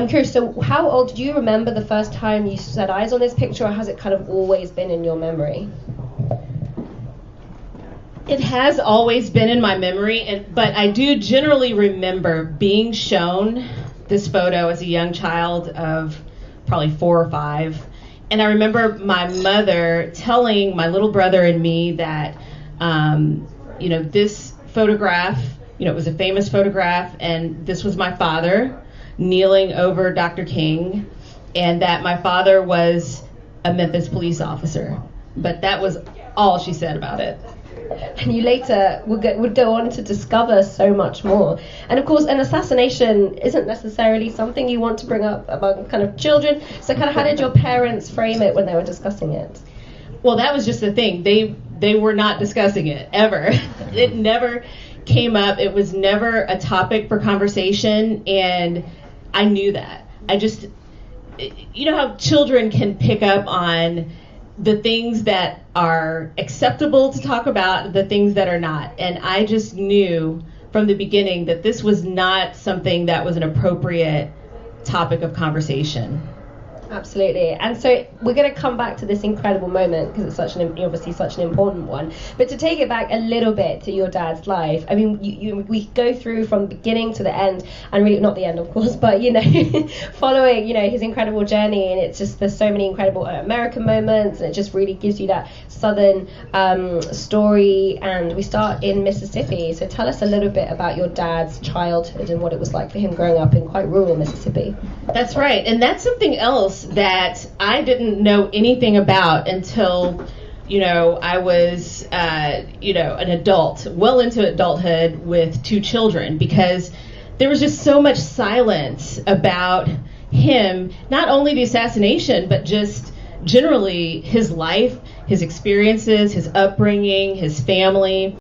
I'm curious, so how old, do you remember the first time you set eyes on this picture, or has it kind of always been in your memory? It has always been in my memory, but I do generally remember being shown this photo as a young child of probably 4 or 5. And I remember my mother telling my little brother and me that, this photograph, it was a famous photograph, and this was my father kneeling over Dr. King, and that my father was a Memphis police officer. But that was all she said about it. And you later would go on to discover so much more. And of course, an assassination isn't necessarily something you want to bring up among kind of children. So kind of how did your parents frame it when they were discussing it? Well, that was just the thing. They were not discussing it, ever. It never came up. It was never a topic for conversation, and I knew that. You know how children can pick up on the things that are acceptable to talk about, the things that are not. And I just knew from the beginning that this was not something that was an appropriate topic of conversation. Absolutely. And so we're going to come back to this incredible moment because it's obviously such an important one. But to take it back a little bit to your dad's life, I mean, we go through from the beginning to the end, and really not the end, of course, but following his incredible journey, and it's just there's so many incredible American moments, and it just really gives you that southern story. And we start in Mississippi. So tell us a little bit about your dad's childhood and what it was like for him growing up in quite rural Mississippi. That's right, and that's something else that I didn't know anything about until, I was, an adult, well into adulthood with 2 children, because there was just so much silence about him, not only the assassination, but just generally his life, his experiences, his upbringing, his family.